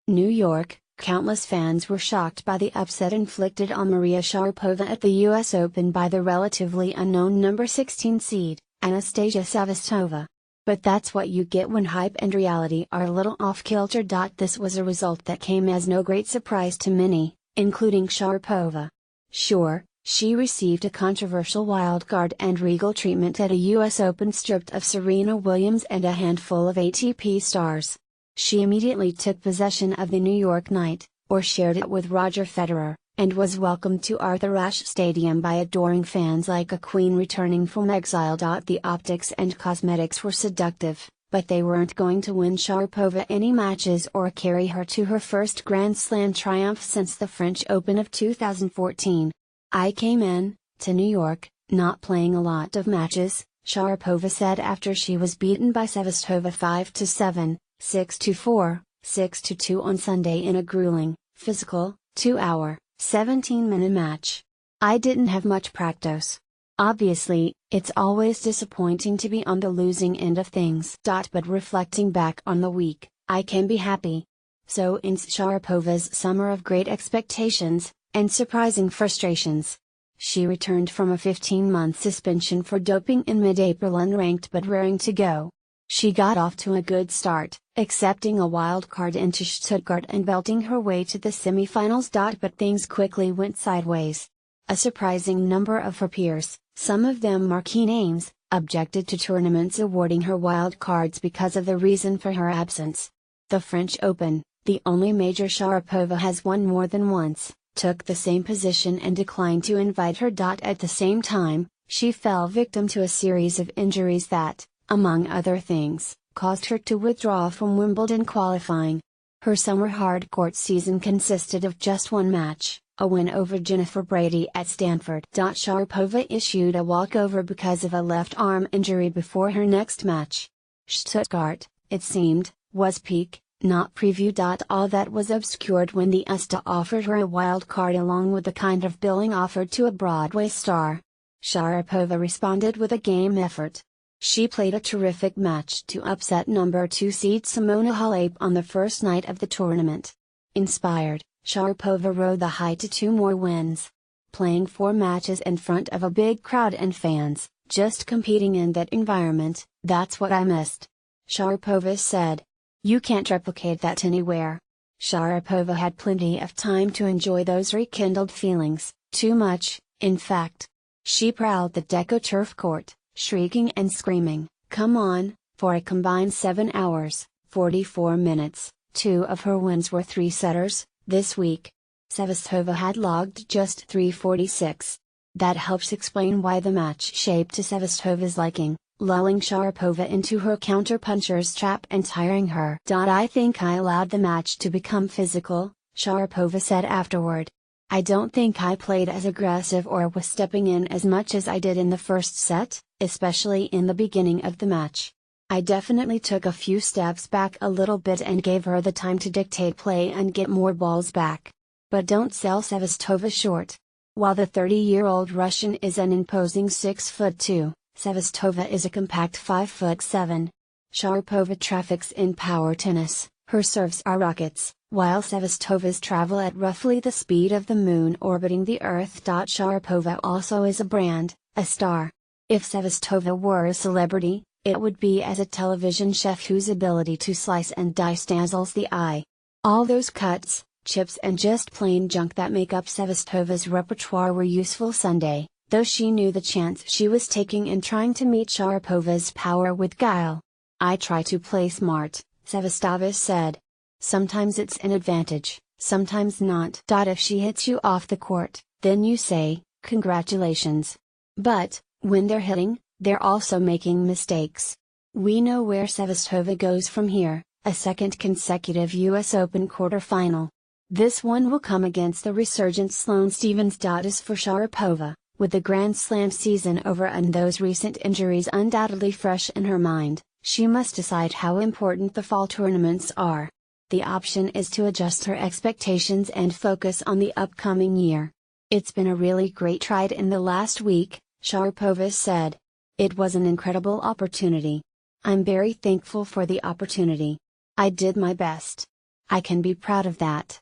New York, countless fans were shocked by the upset inflicted on Maria Sharapova at the US Open by the relatively unknown number 16 seed, Anastasia Sevastova. But that's what you get when hype and reality are a little off-kilter. This was a result that came as no great surprise to many, including Sharapova. Sure, she received a controversial wildcard and regal treatment at a US Open stripped of Serena Williams and a handful of ATP stars. She immediately took possession of the New York night, or shared it with Roger Federer, and was welcomed to Arthur Ashe Stadium by adoring fans like a queen returning from exile. The optics and cosmetics were seductive, but they weren't going to win Sharapova any matches or carry her to her first Grand Slam triumph since the French Open of 2014. "I came in to New York, not playing a lot of matches," Sharapova said after she was beaten by Sevastova 5-7, 6-4, 6-2 on Sunday in a grueling, physical, 2-hour, 17-minute match. "I didn't have much practice. Obviously, it's always disappointing to be on the losing end of things. But reflecting back on the week, I can be happy." So ends Sharapova's summer of great expectations, and surprising frustrations. She returned from a 15-month suspension for doping in mid-April unranked but raring to go. She got off to a good start, accepting a wild card into Stuttgart and belting her way to the semifinals. But things quickly went sideways. A surprising number of her peers, some of them marquee names, objected to tournaments awarding her wild cards because of the reason for her absence. The French Open, the only major Sharapova has won more than once, took the same position and declined to invite her. At the same time, she fell victim to a series of injuries that, among other things, caused her to withdraw from Wimbledon qualifying. Her summer hard-court season consisted of just one match, a win over Jennifer Brady at Stanford. Sharapova issued a walkover because of a left arm injury before her next match. Stuttgart, it seemed, was peak, not preview. All that was obscured when the USTA offered her a wild card along with the kind of billing offered to a Broadway star. Sharapova responded with a game effort. She played a terrific match to upset number 2 seed Simona Halep on the first night of the tournament. Inspired, Sharapova rode the high to 2 more wins. Playing 4 matches in front of a big crowd and fans, just competing in that environment, that's what I missed. Sharapova said. "You can't replicate that anywhere." Sharapova had plenty of time to enjoy those rekindled feelings, too much, in fact. She prowled the Deco turf court, shrieking and screaming, "Come on," for a combined 7 hours, 44 minutes. 2 of her wins were 3-setters, this week. Sevastova had logged just 346. That helps explain why the match shaped to Sevastova's liking, lulling Sharapova into her counterpuncher's trap and tiring her. "I think I allowed the match to become physical," Sharapova said afterward. "I don't think I played as aggressive or was stepping in as much as I did in the first set, especially in the beginning of the match. I definitely took a few steps back a little bit and gave her the time to dictate play and get more balls back. But don't sell Sevastova short. While the 30-year-old Russian is an imposing 6'2", Sevastova is a compact 5'7". Sharapova traffics in power tennis, her serves are rockets, while Sevastova's travel at roughly the speed of the moon orbiting the Earth. Sharapova also is a brand, a star. If Sevastova were a celebrity, it would be as a television chef whose ability to slice and dice dazzles the eye. All those cuts, chips and just plain junk that make up Sevastova's repertoire were useful Sunday, though she knew the chance she was taking in trying to meet Sharapova's power with guile. "I try to play smart," Sevastova said. "Sometimes it's an advantage, sometimes not. If she hits you off the court, then you say, 'Congratulations.' But, when they're hitting, they're also making mistakes. We know where Sevastova goes from here, a second consecutive US Open quarterfinal. This one will come against the resurgent Sloane Stephens. As for Sharapova, with the Grand Slam season over and those recent injuries undoubtedly fresh in her mind, she must decide how important the fall tournaments are. The option is to adjust her expectations and focus on the upcoming year. "It's been a really great ride in the last week," Sharapova said. "It was an incredible opportunity. I'm very thankful for the opportunity. I did my best. I can be proud of that.